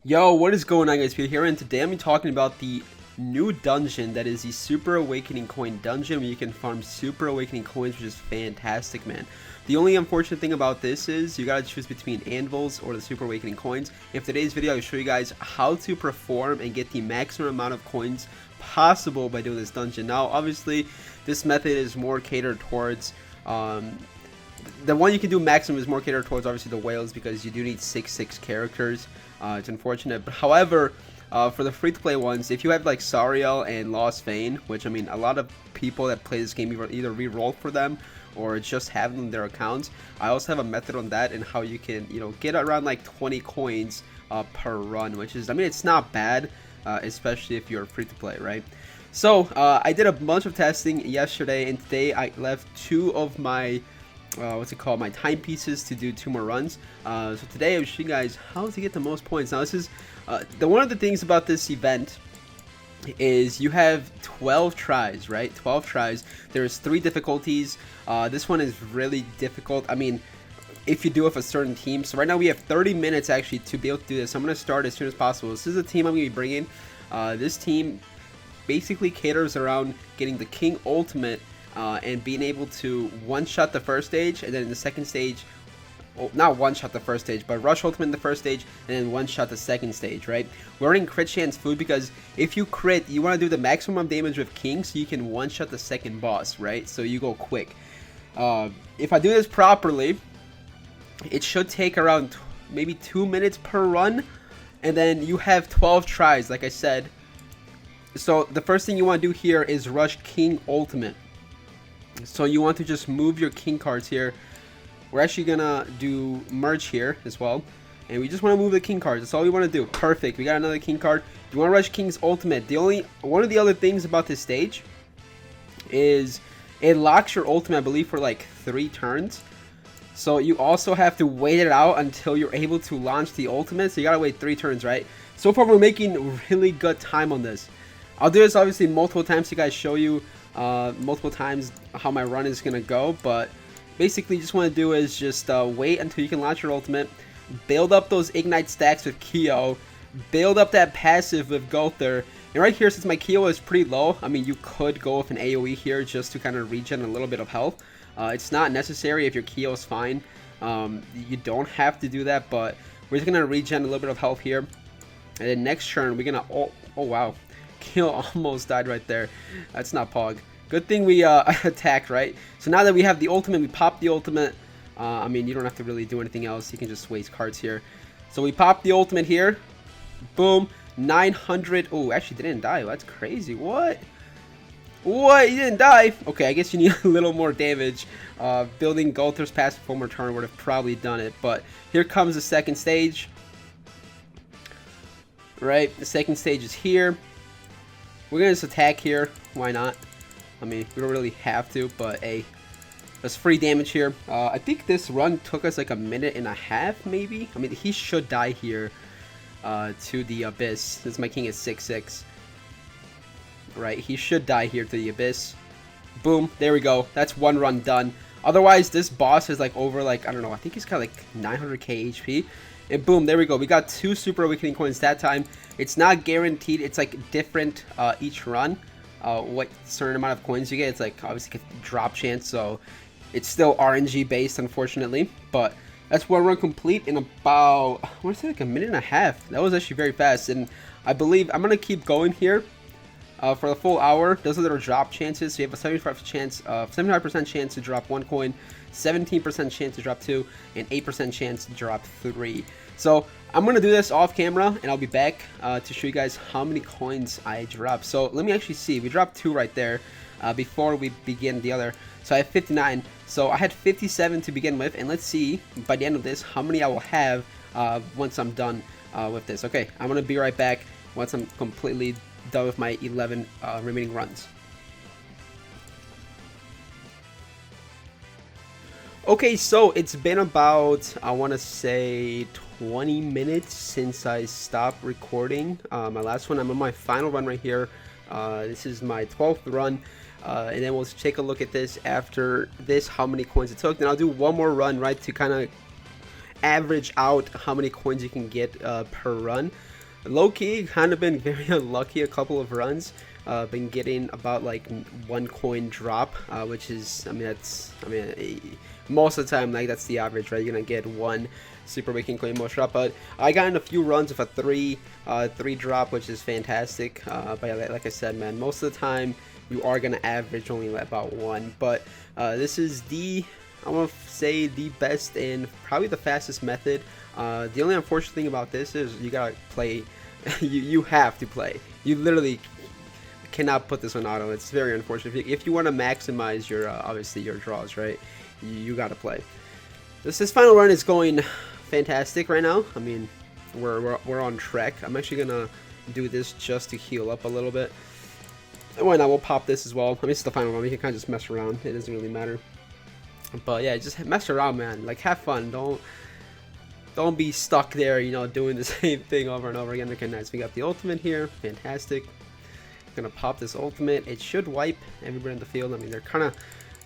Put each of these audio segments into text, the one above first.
Yo, what is going on, guys? Speedy here, and today I'm talking about the new dungeon that is the Super Awakening Coin dungeon, where you can farm Super Awakening coins, which is fantastic, man. The only unfortunate thing about this is you gotta choose between anvils or the Super Awakening coins. In today's video, I'll show you guys how to perform and get the maximum amount of coins possible by doing this dungeon. Now, obviously, this method is more catered towards the one you can do maximum is more catered towards obviously the whales, because you do need 6 characters. It's unfortunate, but however, for the free-to-play ones, if you have like Sariel and Lost Vein, which I mean a lot of people that play this game either re-roll for them or just have them in their accounts, I also have a method on that and how you can, you know, get around like 20 coins per run, which is, I mean, it's not bad, especially if you're free-to-play, right? So I did a bunch of testing yesterday, and today I left 2 of my my timepieces to do 2 more runs. So today I'll show you guys how to get the most points. Now this is one of the things about this event is you have 12 tries, right? 12 tries. There's 3 difficulties. This one is really difficult. I mean, if you do it with a certain team. So right now we have 30 minutes actually to be able to do this. I'm going to start as soon as possible. This is the team I'm going to be bringing. This team basically caters around getting the King Ultimate and being able to one-shot the first stage, and then in the second stage, well, not one-shot the first stage, but rush ultimate in the first stage, and then one-shot the second stage, right? We're running crit chance food because if you crit, you want to do the maximum damage with King so you can one-shot the second boss, right? So you go quick. If I do this properly, it should take around maybe 2 minutes per run, and then you have 12 tries, like I said. So the first thing you want to do here is rush King Ultimate. So you want to just move your king cards here. We're actually gonna do merge here as well, and we just want to move the king cards. That's all we want to do. Perfect. We got another king card. You want to rush King's Ultimate. One of the other things about this stage is it locks your ultimate, I believe, for like 3 turns. So you also have to wait it out until you're able to launch the ultimate. So you gotta wait 3 turns, right? So far we're making really good time on this. I'll do this obviously multiple times to guys show you multiple times how my run is gonna go, but basically just want to do is just wait until you can launch your ultimate, build up those ignite stacks with Kyo, build up that passive with Gulther, and right here, since my Kyo is pretty low, I mean, you could go with an AoE here just to kind of regen a little bit of health. It's not necessary if your Kyo is fine. You don't have to do that, but we're just gonna regen a little bit of health here, and then next turn we're gonna oh wow, Kyo almost died right there. That's not Pog. Good thing we attacked, right? So now that we have the ultimate, we pop the ultimate. I mean, you don't have to really do anything else. You can just waste cards here. So we pop the ultimate here. Boom. 900. Oh, actually didn't die. That's crazy. What? What? He didn't die? Okay, I guess you need a little more damage. Building Gulther's passive one more turn would have probably done it. But here comes the second stage. Right? The second stage is here. We're going to just attack here. Why not? I mean, we don't really have to, but hey, there's free damage here. I think this run took us like 1.5 minutes, maybe? I mean, he should die here to the Abyss, since my king is 6/6. Right, he should die here to the Abyss. Boom, there we go. That's 1 run done. Otherwise, this boss is like over like, I don't know, I think he's got like 900k HP. And boom, there we go. We got 2 Super Awakening coins that time. It's not guaranteed. It's like different each run. What certain amount of coins you get. It's like obviously drop chance, so it's still RNG based, unfortunately. But that's 1 run complete in about, I want to say like 1.5 minutes. That was actually very fast, and I believe I'm gonna keep going here for the full hour. Those are their drop chances. So you have a 75% chance to drop 1 coin, 17% chance to drop 2, and 8% chance to drop 3. So I'm going to do this off camera, and I'll be back to show you guys how many coins I dropped. So let me actually see. We dropped 2 right there before we begin the other. So I have 59. So I had 57 to begin with, and let's see by the end of this how many I will have once I'm done with this. Okay, I'm going to be right back once I'm completely done with my 11 remaining runs. Okay, so it's been about, I want to say 20 minutes since I stopped recording my last one. I'm on my final run right here. This is my 12th run, and then we'll take a look at this after this, how many coins it took. Then I'll do 1 more run, right, to kind of average out how many coins you can get per run. Low-key, kind of been very unlucky a couple of runs. Been getting about like 1 coin drop, which is, I mean, most of the time, like, that's the average, right? You're gonna get 1 super weakening coin most drop, but I got in a few runs with a 3 drop, which is fantastic. But yeah, like I said, man, most of the time you are gonna average only about 1. But this is I want to say the best and probably the fastest method. The only unfortunate thing about this is you gotta play. you have to play. You literally cannot put this on auto. It's very unfortunate. If you want to maximize your obviously your draws, right? You gotta play. This final run is going fantastic right now. I mean, we're on track. I'm actually gonna do this just to heal up a little bit. And why not? We'll pop this as well. I mean, it's the final run. We can kind of just mess around. It doesn't really matter. But yeah, just mess around, man. Like, have fun. Don't be stuck there, you know, doing the same thing over and over again. Okay, nice. We got the ultimate here. Fantastic. Gonna pop this ultimate. It should wipe everybody in the field. I mean, they're kind of...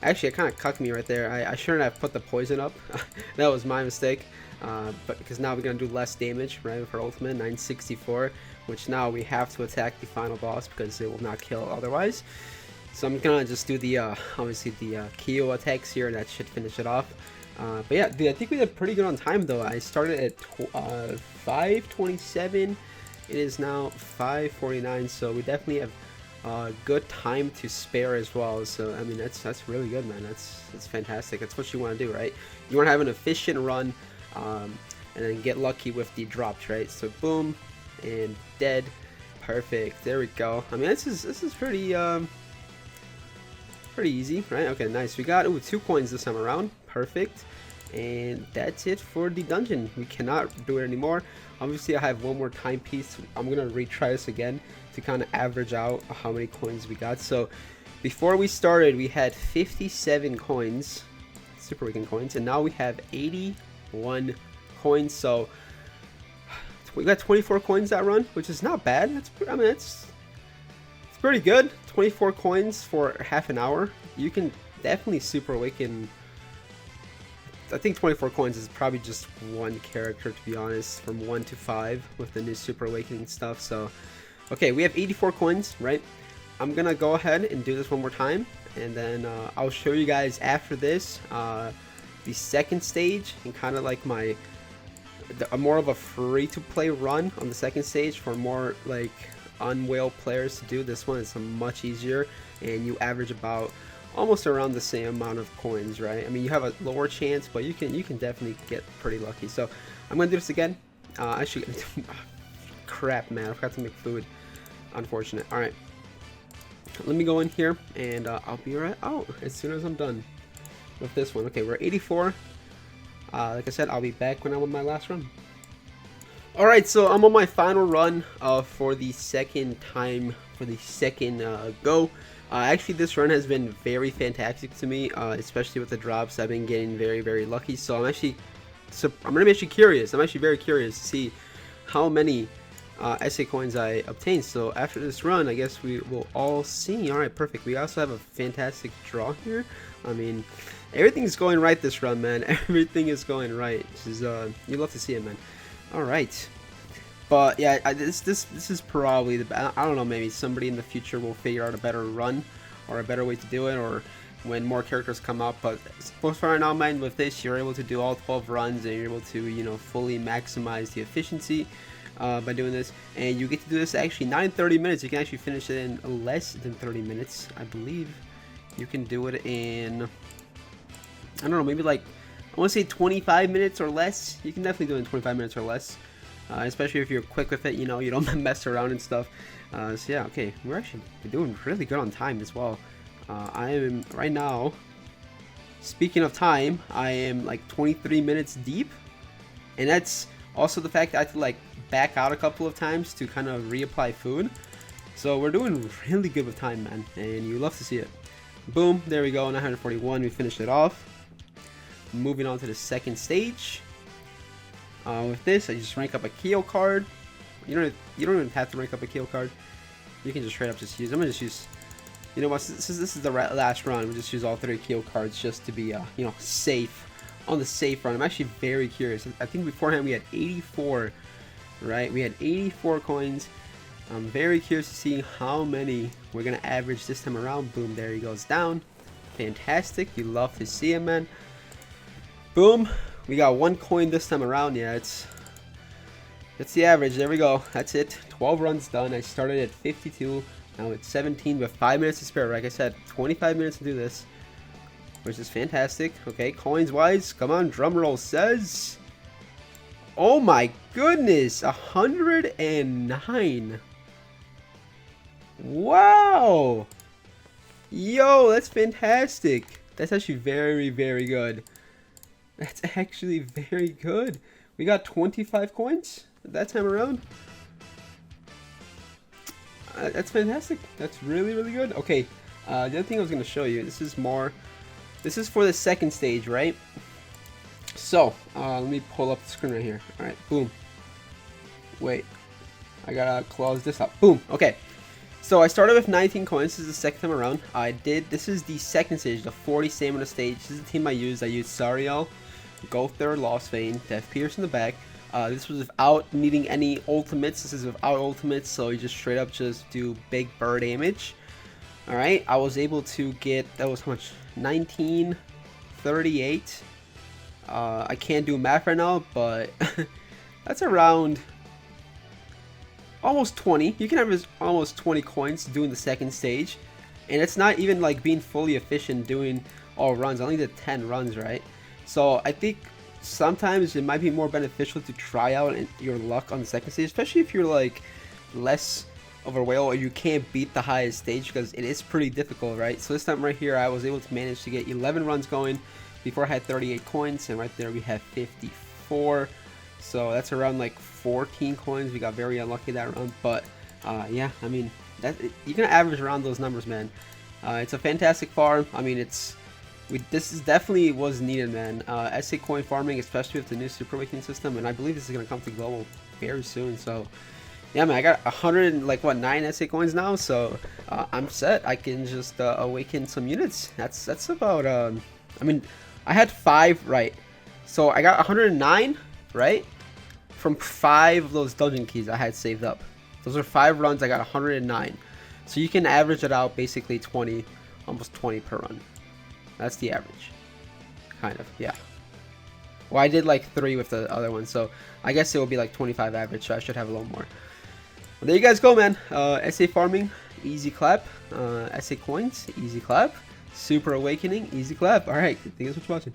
Actually, it kind of cucked me right there. I shouldn't have put the poison up. That was my mistake. But because now we're going to do less damage, right, with our ultimate, 964. Which now we have to attack the final boss because it will not kill otherwise. So I'm going to just do the, obviously, the KO attacks here. That should finish it off. But yeah, I think we did pretty good on time, though. I started at 5:27. It is now 5:49, so we definitely have good time to spare as well. So I mean, that's really good, man. That's fantastic. That's what you want to do, right? You want to have an efficient run, and then get lucky with the drops, right? So boom, and dead, perfect. There we go. I mean, this is pretty pretty easy, right? Okay, nice. We got 2 coins this time around. Perfect. And that's it for the dungeon. We cannot do it anymore. Obviously, I have one more timepiece. I'm gonna retry this again to kind of average out how many coins we got. So before we started, we had 57 coins, super weekend coins, and now we have 81 coins. So we got 24 coins that run, which is not bad. I mean, it's pretty good. 24 coins for half an hour. You can definitely super awaken. I think 24 coins is probably just 1 character, to be honest, from 1 to 5 with the new super awakening stuff. So okay, we have 84 coins, right? I'm gonna go ahead and do this one more time, and then I'll show you guys after this the second stage, and kind of like more of a free to play run on the second stage for more like unwhale players to do. This one is much easier, and you average about almost around the same amount of coins, right? I mean, you have a lower chance, but you can definitely get pretty lucky. So I'm gonna do this again. Actually, crap, man, I forgot to make food. Unfortunate. All right, let me go in here, and I'll be right out as soon as I'm done with this one. Okay, we're 84. Like I said, I'll be back when I'm on my last run. All right, so I'm on my final run for the second go. Actually, this run has been very fantastic to me, especially with the drops. I've been getting very, very lucky. So I'm gonna be actually curious. I'm actually very curious to see how many SA coins I obtain. So after this run, I guess we will all see. All right, perfect. We also have a fantastic draw here. I mean, everything's going right this run, man. Everything is going right. This is you love to see it, man. All right. But yeah, this is probably I don't know, maybe somebody in the future will figure out a better run or a better way to do it, or when more characters come up. But as far as now, man, with this, you're able to do all 12 runs, and you're able to, you know, fully maximize the efficiency by doing this. And you get to do this actually not in 30 minutes. You can actually finish it in less than 30 minutes, I believe. You can do it in, I don't know, maybe like, I want to say 25 minutes or less. You can definitely do it in 25 minutes or less. Especially if you're quick with it, you know, you don't mess around and stuff. So yeah, okay, we're actually doing really good on time as well. I am right now, speaking of time, I am like 23 minutes deep, and that's also the fact that I have to like back out a couple of times to kind of reapply food. So we're doing really good with time, man, and you love to see it. Boom, there we go, 941, we finished it off. Moving on to the second stage. With this, I just rank up a KO card. You don't even have to rank up a KO card. You can just straight up just use. I'm gonna just use. You know what? This is the last run. We'll just use all 3 KO cards just to be you know, safe on the safe run. I'm actually very curious. I think beforehand we had 84 right? We had 84 coins. I'm very curious to see how many we're going to average this time around. Boom, there he goes down. Fantastic. You love to see him, man. Boom. We got 1 coin this time around. Yeah, it's the average. There we go. That's it. 12 runs done. I started at 52. Now it's 17 with 5 minutes to spare. Like I said, 25 minutes to do this, which is fantastic. Okay, coins wise, come on, drum roll says. Oh my goodness, 109. Wow. Yo, that's fantastic. That's actually very, very good. That's actually very good. We got 25 coins that time around. That's fantastic. That's really, really good. Okay, the other thing I was going to show you, this is for the second stage, right? So, let me pull up the screen right here. Alright, boom. Wait, I gotta close this up. Boom, okay. So I started with 19 coins. This is the second time around. This is the second stage, the 40 stamina stage. This is the team I used. I used Sariel, Gother, Lost Vein, Death Pierce in the back. This was without needing any ultimates. This is without ultimates, so you just straight up just do big bird damage. Alright, I was able to get, that was how much? 1938. I can't do math right now, but that's around almost 20. You can have almost 20 coins doing the second stage, and it's not even like being fully efficient doing all runs. I only did 10 runs, right? So I think sometimes it might be more beneficial to try out your luck on the second stage, especially if you're like less of a whale or you can't beat the highest stage, because it is pretty difficult, right? So this time right here, I was able to manage to get 11 runs going before I had 38 coins, and right there we have 54. So that's around like 14 coins. We got very unlucky that round, but yeah, I mean, you can average around those numbers, man. It's a fantastic farm. I mean, this is definitely was needed, man. SA coin farming, especially with the new Super Awakening system, and I believe this is gonna come to global very soon. So yeah, man, I got 9 SA coins now, so I'm set. I can just awaken some units. That's about I mean, I had 5, right? So I got 109, right? From 5 of those dungeon keys I had saved up. Those are 5 runs. I got 109. So you can average it out basically 20, almost 20 per run. That's the average, kind of. Yeah. Well, I did like 3 with the other one, so I guess it will be like 25 average. So I should have a little more. Well, there you guys go, man. SA farming, easy clap. SA coins, easy clap. Super Awakening, easy clap. All right, thank you so much for watching.